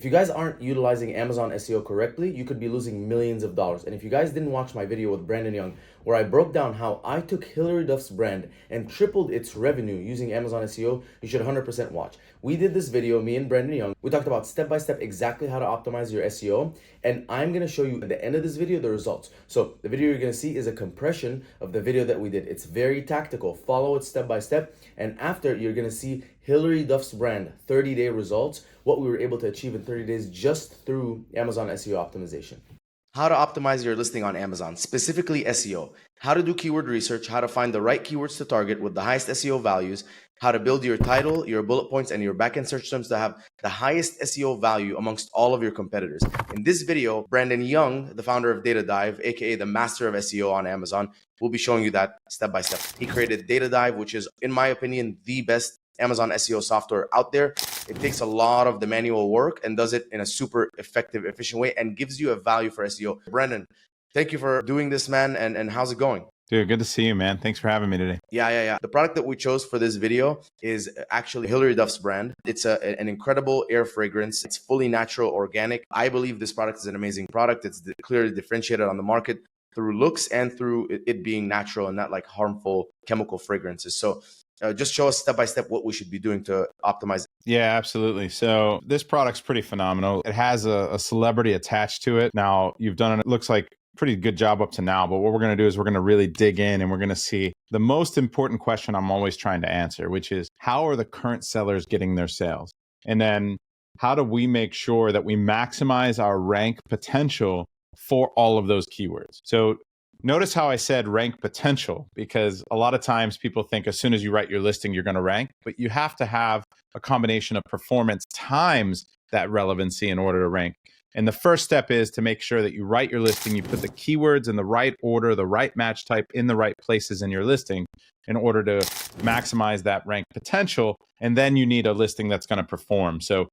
If you guys aren't utilizing Amazon SEO correctly, you could be losing millions of dollars. And if you guys didn't watch my video with Brandon Young, where I broke down how I took Hillary Duff's brand and tripled its revenue using Amazon SEO, you should 100% watch. We did this video, me and Brandon Young. We talked about step by step exactly how to optimize your SEO. And I'm going to show you at the end of this video the results. So the video you're going to see is a compression of the video that we did. It's very tactical. Follow it step by step. And after, you're going to see Hillary Duff's brand 30-day results, what we were able to achieve in 30 days just through Amazon SEO optimization. How to optimize your listing on Amazon, specifically SEO. How to do keyword research, how to find the right keywords to target with the highest SEO values, how to build your title, your bullet points, and your backend search terms to have the highest SEO value amongst all of your competitors. In this video, Brandon Young, the founder of Data Dive, aka the master of SEO on Amazon, will be showing you that step by step. He created Data Dive, which is, in my opinion, the best Amazon SEO software out there. It takes a lot of the manual work and does it in a super effective, efficient way and gives you a value for SEO. Brandon, thank you for doing this, man. And how's it going? Dude, good to see you, man. Thanks for having me today. Yeah. The product that we chose for this video is actually Hillary Duff's brand. It's an incredible air fragrance. It's fully natural, organic. I believe this product is an amazing product. It's clearly differentiated on the market through looks and through it being natural and not like harmful chemical fragrances. So just show us step by step what we should be doing to optimize it. Yeah, absolutely. So this product's pretty phenomenal. It has a celebrity attached to it. Now, you've done it looks like pretty good job up to now, but what we're going to do is we're going to really dig in and we're going to see the most important question I'm always trying to answer, which is how are the current sellers getting their sales? And then how do we make sure that we maximize our rank potential for all of those keywords? So notice how I said rank potential, because a lot of times people think as soon as you write your listing, you're going to rank, but you have to have a combination of performance times that relevancy in order to rank. And the first step is to make sure that you write your listing, you put the keywords in the right order, the right match type in the right places in your listing in order to maximize that rank potential. And then you need a listing that's going to perform. So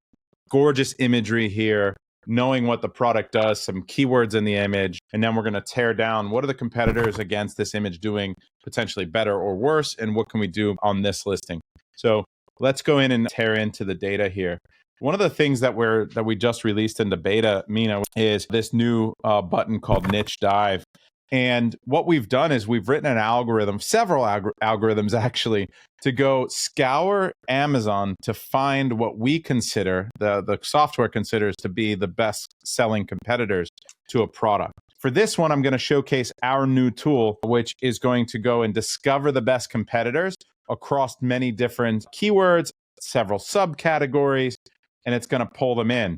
gorgeous imagery here, knowing what the product does, some keywords in the image, and then we're going to tear down what are the competitors against this image doing potentially better or worse, and what can we do on this listing. So let's go in and tear into the data here. One of the things that we just released into beta, Mina, is this new button called Niche Dive. And what we've done is we've written an algorithm, several algorithms actually, to go scour Amazon to find what we consider, the software considers to be the best selling competitors to a product. For this one, I'm going to showcase our new tool, which is going to go and discover the best competitors across many different keywords, several subcategories, and it's going to pull them in.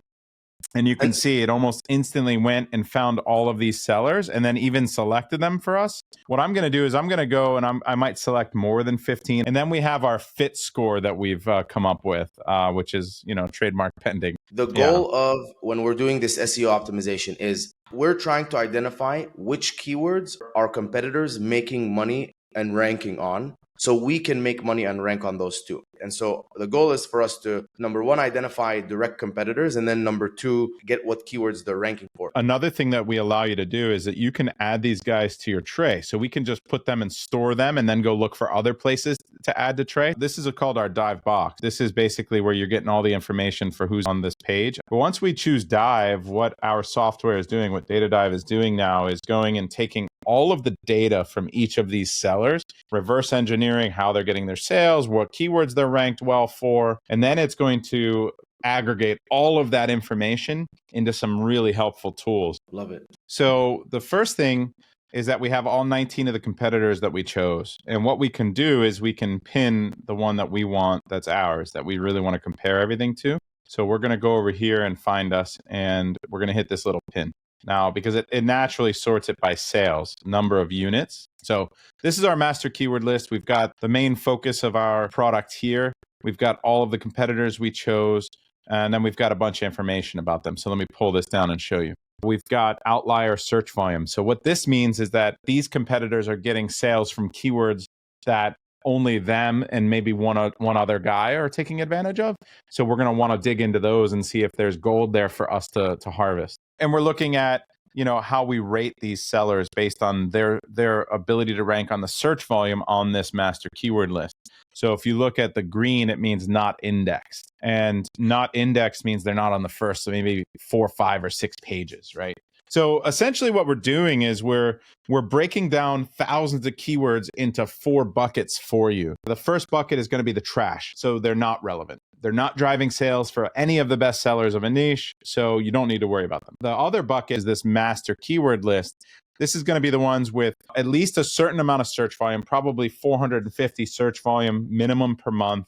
And you can see it almost instantly went and found all of these sellers and then even selected them for us. What I'm going to do is I'm going to go and I might select more than 15. And then we have our fit score that we've come up with, which is, trademark pending. The goal of when we're doing this SEO optimization is we're trying to identify which keywords our competitors making money and ranking on, so we can make money and rank on those too. And so the goal is for us to, number one, identify direct competitors, and then number two, get what keywords they're ranking for. Another thing that we allow you to do is that you can add these guys to your tray. So we can just put them and store them and then go look for other places to add to tray. This is called our dive box. This is basically where you're getting all the information for who's on this page. But once we choose dive, what our software is doing, what Data Dive is doing now is going and taking all of the data from each of these sellers, reverse engineering how they're getting their sales, what keywords they're ranked well for, and then it's going to aggregate all of that information into some really helpful tools. Love it. So the first thing is that we have all 19 of the competitors that we chose. And what we can do is we can pin the one that we want that's ours, that we really want to compare everything to. So we're going to go over here and find us, and we're going to hit this little pin. Now, because it naturally sorts it by sales, number of units. So this is our master keyword list. We've got the main focus of our product here. We've got all of the competitors we chose, and then we've got a bunch of information about them. So let me pull this down and show you. We've got outlier search volume. So what this means is that these competitors are getting sales from keywords that only them and maybe one other guy are taking advantage of. So we're going to want to dig into those and see if there's gold there for us to harvest. And we're looking at how we rate these sellers based on their ability to rank on the search volume on this master keyword list. So if you look at the green, it means not indexed, and not indexed means they're not on the first, so maybe 4, 5, or 6 pages, right? So essentially what we're doing is we're breaking down thousands of keywords into 4 buckets for you. The first bucket is going to be the trash. So they're not relevant. They're not driving sales for any of the best sellers of a niche, so you don't need to worry about them. The other bucket is this master keyword list. This is going to be the ones with at least a certain amount of search volume, probably 450 search volume minimum per month,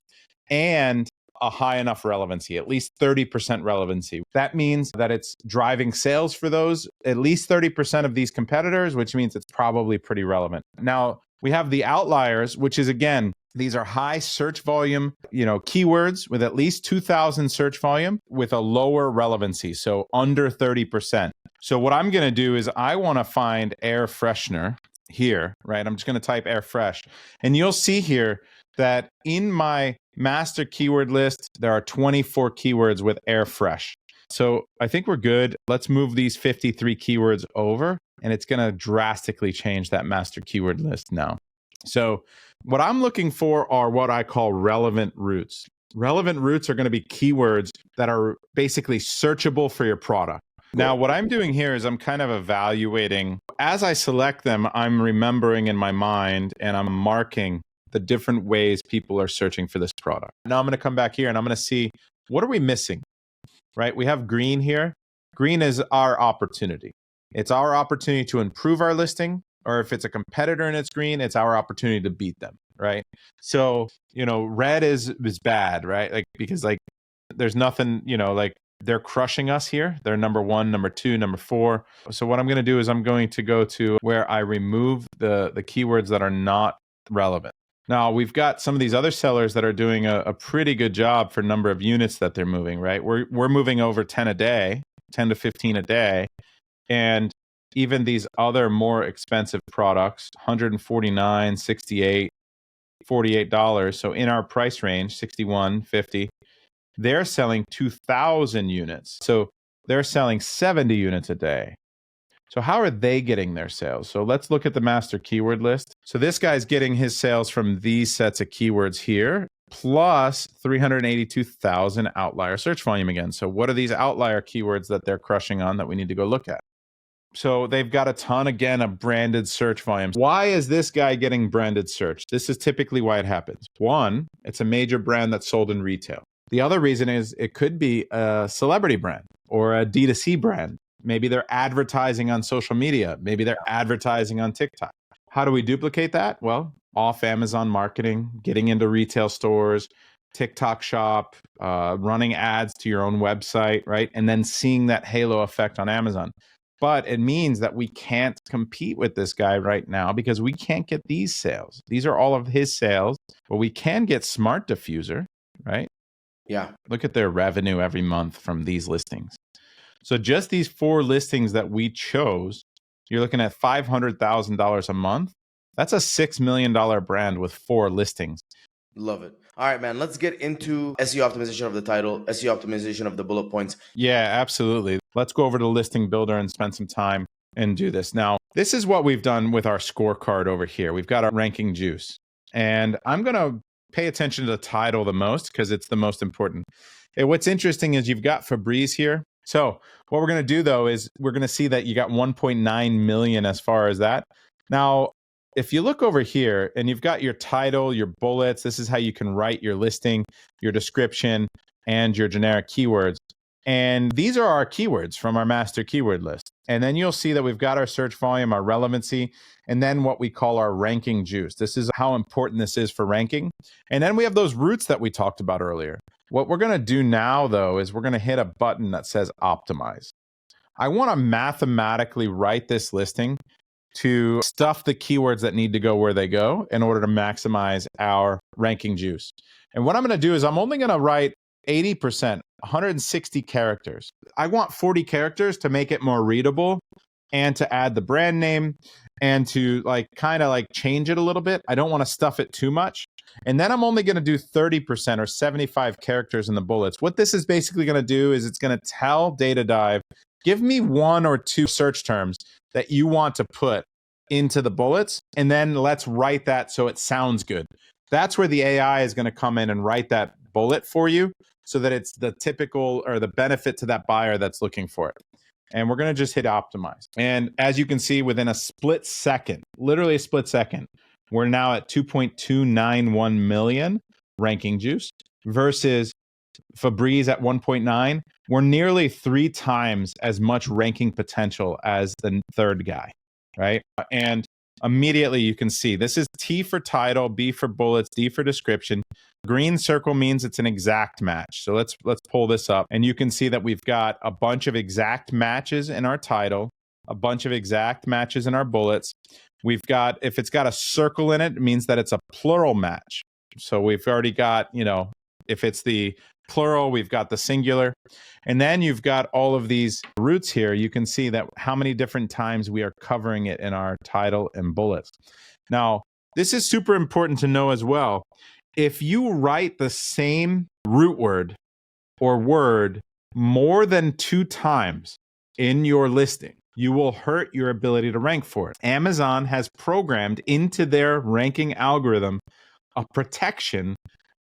and a high enough relevancy, at least 30% relevancy. That means that it's driving sales for those, at least 30% of these competitors, which means it's probably pretty relevant. Now, we have the outliers, which is, again, these are high search volume, keywords with at least 2,000 search volume with a lower relevancy, so under 30%. So what I'm going to do is I want to find air freshener here, right? I'm just going to type air fresh, and you'll see here that in my master keyword list, there are 24 keywords with air fresh. So I think we're good. Let's move these 53 keywords over, and it's going to drastically change that master keyword list now. So what I'm looking for are what I call relevant routes. Relevant routes are going to be keywords that are basically searchable for your product. Now, what I'm doing here is I'm kind of evaluating. As I select them, I'm remembering in my mind and I'm marking the different ways people are searching for this product. Now I'm going to come back here and I'm going to see, what are we missing, right? We have green here. Green is our opportunity. It's our opportunity to improve our listing, or if it's a competitor and it's green, it's our opportunity to beat them, right? So, red is bad, right? Because there's nothing, they're crushing us here. They're number 1, number 2, number 4. So what I'm going to do is I'm going to go to where I remove the keywords that are not relevant. Now, we've got some of these other sellers that are doing a pretty good job for number of units that they're moving, right? We're moving over 10 a day, 10 to 15 a day. And even these other more expensive products, $149, $68, $48. So in our price range, $61, $50, they're selling 2,000 units. So they're selling 70 units a day. So how are they getting their sales? So let's look at the master keyword list. So this guy's getting his sales from these sets of keywords here, plus 382,000 outlier search volume again. So what are these outlier keywords that they're crushing on that we need to go look at? So they've got a ton, again, of branded search volumes. Why is this guy getting branded search? This is typically why it happens. 1, it's a major brand that's sold in retail. The other reason is it could be a celebrity brand or a D2C brand. Maybe they're advertising on social media. Maybe they're advertising on TikTok. How do we duplicate that? Well, off Amazon marketing, getting into retail stores, TikTok shop, running ads to your own website, right? And then seeing that halo effect on Amazon. But it means that we can't compete with this guy right now because we can't get these sales. These are all of his sales, but we can get Smart Diffuser, right? Yeah. Look at their revenue every month from these listings. So just these 4 listings that we chose, you're looking at $500,000 a month. That's a $6 million brand with 4 listings. Love it. All right, man, let's get into SEO optimization of the title, SEO optimization of the bullet points. Yeah, absolutely. Let's go over to Listing Builder and spend some time and do this. Now, this is what we've done with our scorecard over here. We've got our ranking juice. And I'm going to pay attention to the title the most because it's the most important. And what's interesting is you've got Fabrice here. So what we're going to do, though, is we're going to see that you got 1.9 million as far as that. Now, if you look over here and you've got your title, your bullets, this is how you can write your listing, your description, and your generic keywords. And these are our keywords from our master keyword list. And then you'll see that we've got our search volume, our relevancy, and then what we call our ranking juice. This is how important this is for ranking. And then we have those routes that we talked about earlier. What we're going to do now, though, is we're going to hit a button that says optimize. I want to mathematically write this listing to stuff the keywords that need to go where they go in order to maximize our ranking juice. And what I'm going to do is I'm only going to write 80%, 160 characters. I want 40 characters to make it more readable and to add the brand name and to kind of change it a little bit. I don't want to stuff it too much. And then I'm only going to do 30% or 75 characters in the bullets. What this is basically going to do is it's going to tell Data Dive Give me 1 or 2 search terms that you want to put into the bullets, and then let's write that so it sounds good. That's where the AI is going to come in and write that bullet for you so that it's the typical or the benefit to that buyer that's looking for it. And we're going to just hit optimize. And as you can see, within a split second, literally a split second, we're now at 2.291 million ranking juice versus Febreze at 1.9. We're nearly 3 times as much ranking potential as the third guy, right? And immediately you can see this is T for title, B for bullets, D for description. Green circle means it's an exact match. So let's pull this up, and you can see that we've got a bunch of exact matches in our title, a bunch of exact matches in our bullets. We've got, if it's got a circle in it, it means that it's a plural match. So we've already got, you know, if it's the plural, we've got the singular. And then you've got all of these roots here. You can see that how many different times we are covering it in our title and bullets. Now, this is super important to know as well. If you write the same root word or word more than 2 times in your listing, you will hurt your ability to rank for it. Amazon has programmed into their ranking algorithm a protection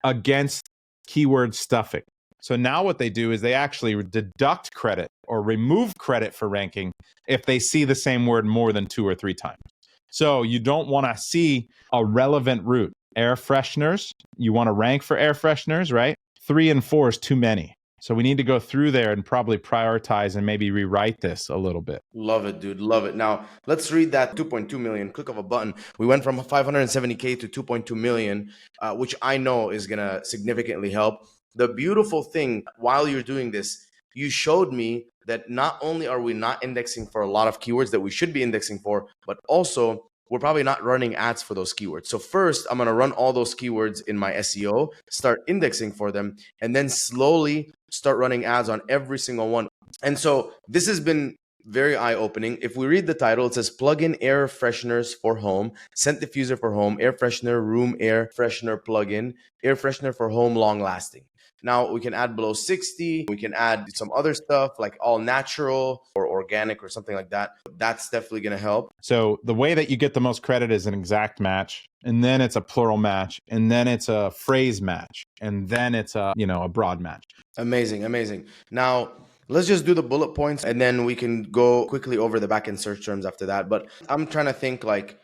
against keyword stuffing. So now what they do is they actually deduct credit or remove credit for ranking if they see the same word more than 2 or 3 times. So you don't want to see a relevant root. Air fresheners, you want to rank for air fresheners, right? 3 and 4 is too many. So we need to go through there and probably prioritize and maybe rewrite this a little bit. Love it, dude. Love it. Now, let's read that 2.2 million. Click of a button. We went from 570K to 2.2 million, which I know is going to significantly help. The beautiful thing, while you're doing this, you showed me that not only are we not indexing for a lot of keywords that we should be indexing for, but also we're probably not running ads for those keywords. So first, I'm going to run all those keywords in my SEO, start indexing for them, and then slowly start running ads on every single one. And so this has been very eye-opening. If we read the title, it says plug-in air fresheners for home, scent diffuser for home, air freshener, room air freshener plug-in, air freshener for home, long-lasting. Now we can add below 60. We can add some other stuff like all natural or organic or something like that. That's definitely going to help. So the way that you get the most credit is an exact match, and then it's a plural match, and then it's a phrase match, and then it's a, you know, a broad match. Amazing, amazing. Now let's just do the bullet points and then we can go quickly over the backend search terms after that. But I'm trying to think like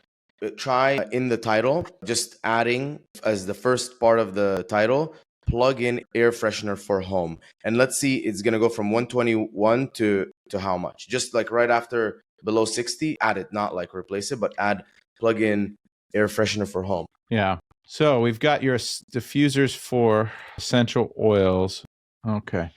try in the title, just adding as the first part of the title, plug in air freshener for home. And let's see, it's going to go from 121 to how much? Just like right after below 60, add it, not like replace it, but add plug in air freshener for home. Yeah. So we've got your diffusers for essential oils. Okay.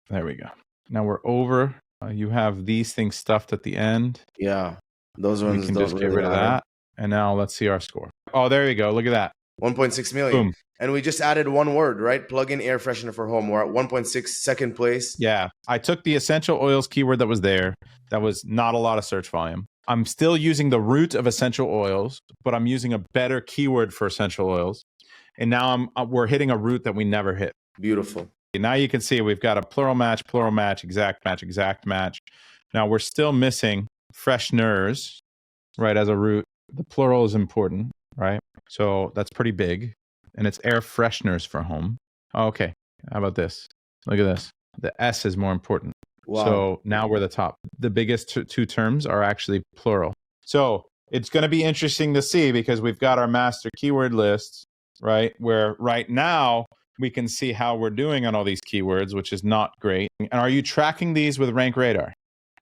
There we go. Now we're over. You have these things stuffed at the end. Yeah. Those ones we can don't just really get rid of matter. that. And now let's see our score. Oh, there you go. Look at that. 1.6 million. Boom. And we just added one word, right? Plug in air freshener for home. We're at 1.6, second place. Yeah. I took the essential oils keyword that was there. That was not a lot of search volume. I'm still using the root of essential oils, but I'm using a better keyword for essential oils. And now we're hitting a root that we never hit. Beautiful. Now you can see we've got a plural match, exact match, exact match. Now we're still missing fresheners, right, as a root. The plural is important, right? So that's pretty big. And it's air fresheners for home. Okay, how about this? Look at this. The S is more important. Wow. So now we're the top. The biggest two terms are actually plural. So it's going to be interesting to see because we've got our master keyword lists, right? Where right now we can see how we're doing on all these keywords, which is not great. And are you tracking these with Rank Radar?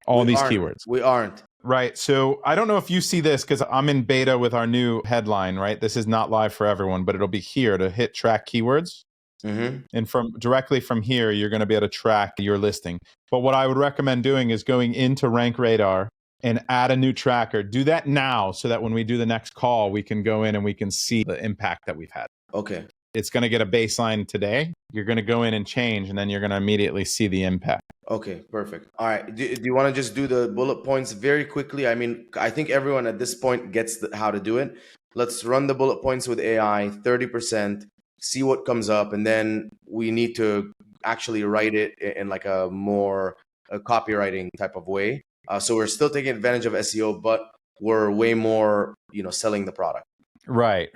All these keywords? We aren't. Right. So I don't know if you see this because I'm in beta with our new headline, right? This is not live for everyone, but it'll be here to hit track keywords. Mm-hmm. And directly from here, you're going to be able to track your listing. But what I would recommend doing is going into Rank Radar and add a new tracker. Do that now so that when we do the next call, we can go in and we can see the impact that we've had. Okay. It's going to get a baseline today. You're going to go in and change, and then you're going to immediately see the impact. Okay, perfect. All right. Do you want to just do the bullet points very quickly? I mean, I think everyone at this point gets how to do it. Let's run the bullet points with AI, 30%, see what comes up, and then we need to actually write it in like a more a copywriting type of way. So we're still taking advantage of SEO, but we're way more, selling the product. Right.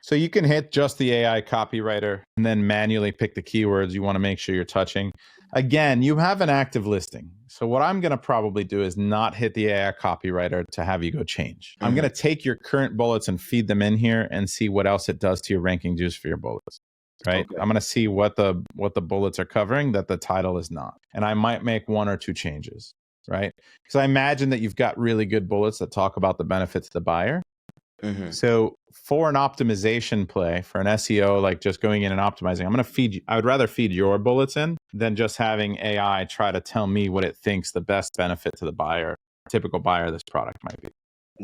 So you can hit just the AI copywriter and then manually pick the keywords you want to make sure you're touching. Again, you have an active listing. So what I'm going to probably do is not hit the AI copywriter to have you go change. I'm going to take your current bullets and feed them in here and see what else it does to your ranking juice for your bullets. Right? Okay. I'm going to see what the bullets are covering that the title is not. And I might make one or two changes, right? Because I imagine that you've got really good bullets that talk about the benefits to the buyer. So for an optimization play, for an SEO, like just going in and optimizing, I'm going to feed you. I would rather feed your bullets in than just having AI try to tell me what it thinks the best benefit to the buyer, typical buyer of this product might be.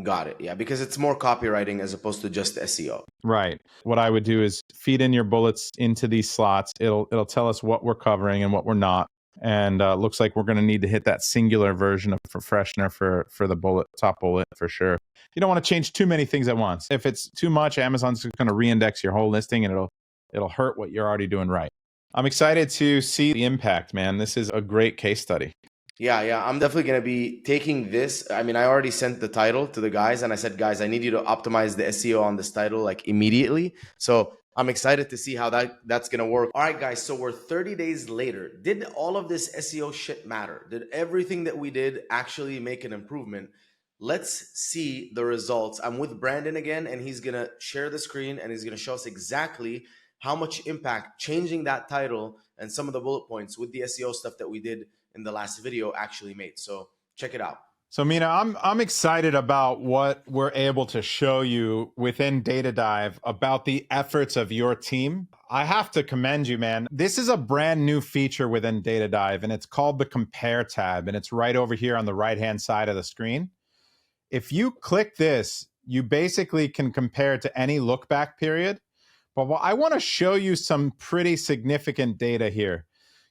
Got it. Yeah, because it's more copywriting as opposed to just SEO. Right. What I would do is feed in your bullets into these slots. It'll tell us what we're covering and what we're not. And looks like we're going to need to hit that singular version of freshener for the top bullet for sure. You don't want to change too many things at once. If it's too much, Amazon's going to reindex your whole listing and it'll hurt what you're already doing right. I'm excited to see the impact, man. This is a great case study. Yeah, I'm definitely going to be taking this. I mean, I already sent the title to the guys and I said, guys, I need you to optimize the SEO on this title like immediately. So I'm excited to see how that's going to work. All right, guys. So we're 30 days later. Did all of this SEO shit matter? Did everything that we did actually make an improvement? Let's see the results. I'm with Brandon again, and he's going to share the screen and he's going to show us exactly how much impact changing that title and some of the bullet points with the SEO stuff that we did in the last video actually made. So check it out. So Mina, I'm excited about what we're able to show you within Data Dive about the efforts of your team. I have to commend you, man. This is a brand new feature within Data Dive, and it's called the Compare tab, and it's right over here on the right-hand side of the screen. If you click this, you basically can compare it to any look back period. But I want to show you some pretty significant data here.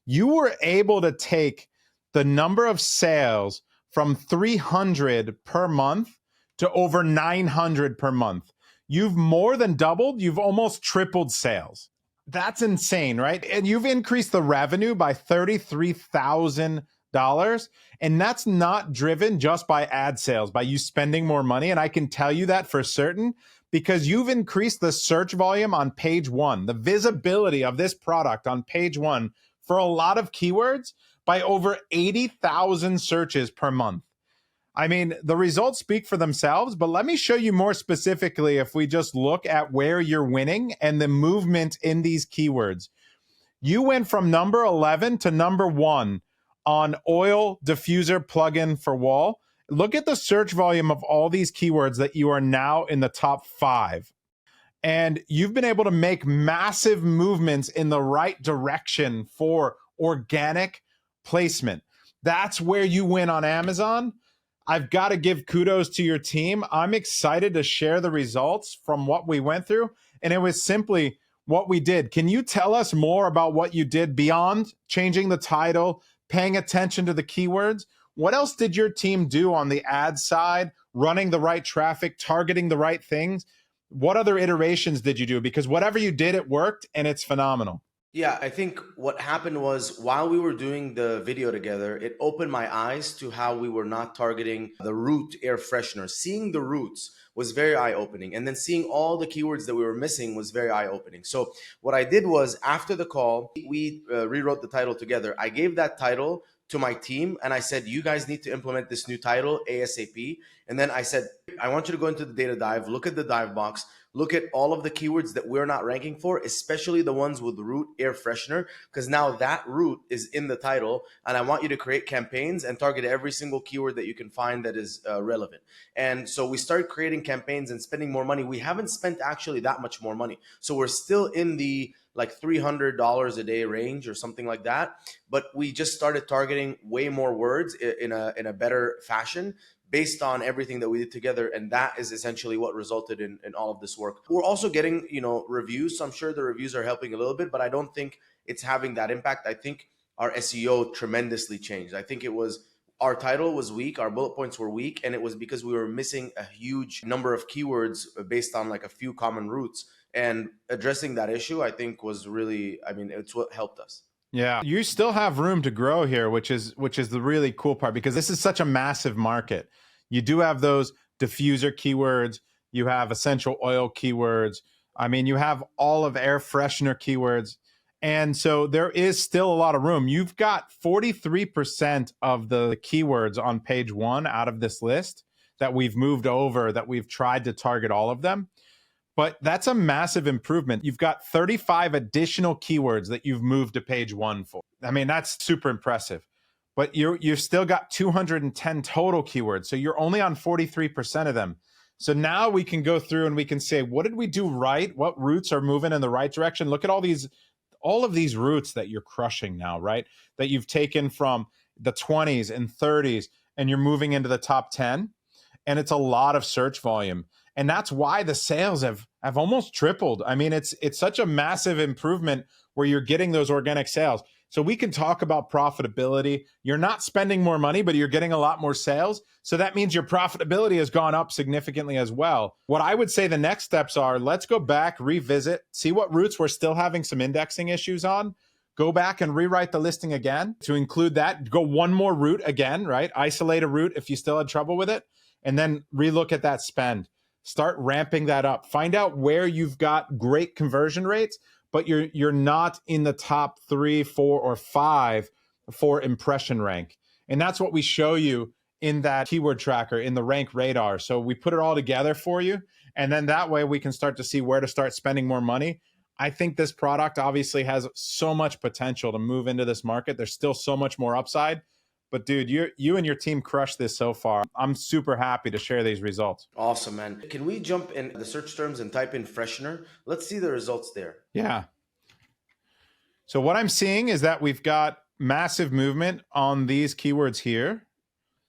You were able to take the number of sales from 300 per month to over 900 per month. You've more than doubled. You've almost tripled sales. That's insane, right? And you've increased the revenue by $33,000. And that's not driven just by ad sales, by you spending more money. And I can tell you that for certain because you've increased the search volume on page one, the visibility of this product on page one for a lot of keywords by over 80,000 searches per month. I mean, the results speak for themselves, but let me show you more specifically if we just look at where you're winning and the movement in these keywords. You went from number 11 to number 1 on oil diffuser plugin for wall. Look at the search volume of all these keywords that you are now in the top 5. And you've been able to make massive movements in the right direction for organic placement. That's where you win on Amazon. I've got to give kudos to your team. I'm excited to share the results from what we went through. And it was simply what we did. Can you tell us more about what you did beyond changing the title, paying attention to the keywords? What else did your team do on the ad side, running the right traffic, targeting the right things? What other iterations did you do? Because whatever you did, it worked and it's phenomenal. Yeah, I think what happened was while we were doing the video together, it opened my eyes to how we were not targeting the root air freshener. Seeing the roots was very eye-opening. And then seeing all the keywords that we were missing was very eye-opening. So what I did was after the call, we rewrote the title together. I gave that title to my team and I said, you guys need to implement this new title ASAP. And then I said, I want you to go into the data dive, look at the dive box, look at all of the keywords that we're not ranking for, especially the ones with root air freshener, because now that root is in the title. And I want you to create campaigns and target every single keyword that you can find that is relevant. And so we started creating campaigns and spending more money. We haven't spent actually that much more money. So we're still in the like $300 a day range or something like that. But we just started targeting way more words in a better fashion based on everything that we did together. And that is essentially what resulted in all of this work. We're also getting, reviews. So I'm sure the reviews are helping a little bit, but I don't think it's having that impact. I think our SEO tremendously changed. I think it was our title was weak, our bullet points were weak, and it was because we were missing a huge number of keywords based on like a few common roots. And addressing that issue, I think was really, it's what helped us. Yeah, you still have room to grow here, which is the really cool part, because this is such a massive market. You do have those diffuser keywords, you have essential oil keywords. I mean, you have all of air freshener keywords. And so there is still a lot of room. You've got 43% of the keywords on page 1 out of this list that we've moved over, that we've tried to target all of them. But that's a massive improvement. You've got 35 additional keywords that you've moved to page 1 for. I mean, that's super impressive. But you've still got 210 total keywords. So you're only on 43% of them. So now we can go through and we can say, what did we do right? What routes are moving in the right direction? Look at all of these routes that you're crushing now, right? That you've taken from the 20s and 30s and you're moving into the top 10. And it's a lot of search volume. And that's why the sales have almost tripled. I mean, it's such a massive improvement where you're getting those organic sales. So we can talk about profitability. You're not spending more money, but you're getting a lot more sales. So that means your profitability has gone up significantly as well. What I would say the next steps are, let's go back, revisit, see what routes we're still having some indexing issues on. Go back and rewrite the listing again to include that. Go one more route again, right? Isolate a route if you still had trouble with it, and then relook at that spend. Start ramping that up. Find out where you've got great conversion rates, but you're not in the top 3, 4, or 5 for impression rank. And that's what we show you in that keyword tracker, in the rank radar. So we put it all together for you. And then that way we can start to see where to start spending more money. I think this product obviously has so much potential to move into this market. There's still so much more upside. But dude, you and your team crushed this so far. I'm super happy to share these results. Awesome, man. Can we jump in the search terms and type in freshener? Let's see the results there. Yeah. So what I'm seeing is that we've got massive movement on these keywords here.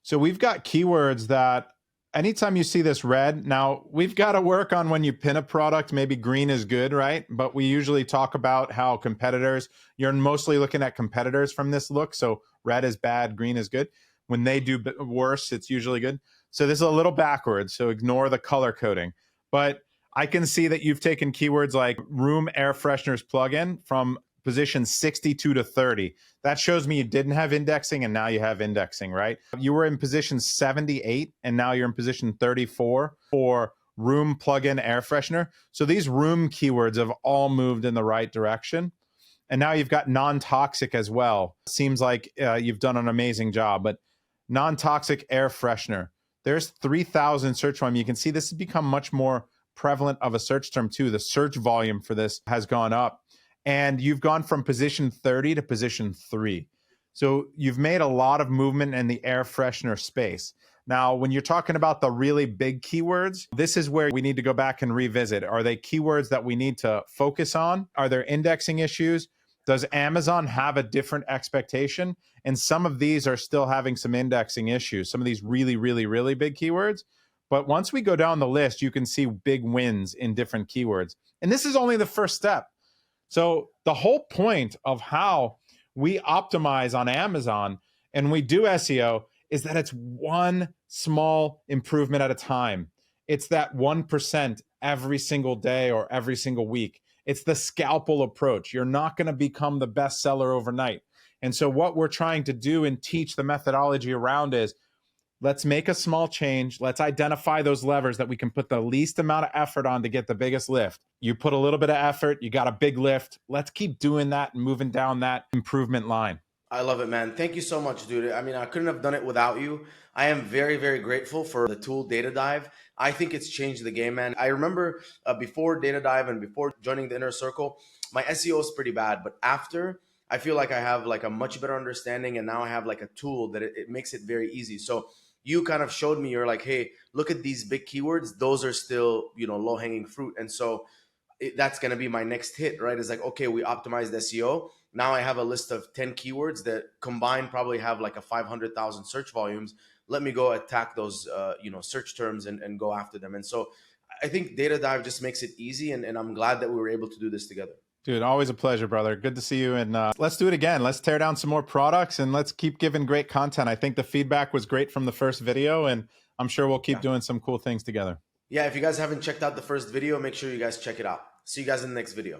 So we've got keywords that anytime you see this red, now we've got to work on when you pin a product, maybe green is good, right? But we usually talk about how competitors, you're mostly looking at competitors from this look. So red is bad, green is good. When they do worse, it's usually good. So this is a little backwards, so ignore the color coding. But I can see that you've taken keywords like room air fresheners plugin from position 62 to 30. That shows me you didn't have indexing and now you have indexing, right? You were in position 78 and now you're in position 34 for room plugin air freshener. So these room keywords have all moved in the right direction. And now you've got non-toxic as well. Seems like you've done an amazing job, but non-toxic air freshener. There's 3,000 search volume. You can see this has become much more prevalent of a search term too. The search volume for this has gone up. And you've gone from position 30 to position 3. So you've made a lot of movement in the air freshener space. Now, when you're talking about the really big keywords, this is where we need to go back and revisit. Are they keywords that we need to focus on? Are there indexing issues? Does Amazon have a different expectation? And some of these are still having some indexing issues, some of these really, really, really big keywords. But once we go down the list, you can see big wins in different keywords. And this is only the first step. So the whole point of how we optimize on Amazon and we do SEO is that it's one small improvement at a time. It's that 1% every single day or every single week. It's the scalpel approach. You're not going to become the best seller overnight. And so what we're trying to do and teach the methodology around is, let's make a small change. Let's identify those levers that we can put the least amount of effort on to get the biggest lift. You put a little bit of effort, you got a big lift. Let's keep doing that and moving down that improvement line. I love it, man. Thank you so much, dude. I mean, I couldn't have done it without you. I am very, very grateful for the tool Data Dive. I think it's changed the game, man. I remember before Data Dive and before joining the inner circle, my SEO is pretty bad. But after, I feel like I have like a much better understanding, and now I have like a tool that it makes it very easy. So you kind of showed me, you're like, hey, look at these big keywords. Those are still, low hanging fruit. And so that's going to be my next hit, right? It's like, okay, we optimized SEO. Now I have a list of 10 keywords that combined probably have like a 500,000 search volumes. Let me go attack those, search terms and go after them. And so I think Data Dive just makes it easy. And I'm glad that we were able to do this together. Dude, always a pleasure, brother. Good to see you. And let's do it again. Let's tear down some more products and let's keep giving great content. I think the feedback was great from the first video, and I'm sure we'll keep doing some cool things together. Yeah, if you guys haven't checked out the first video, make sure you guys check it out. See you guys in the next video.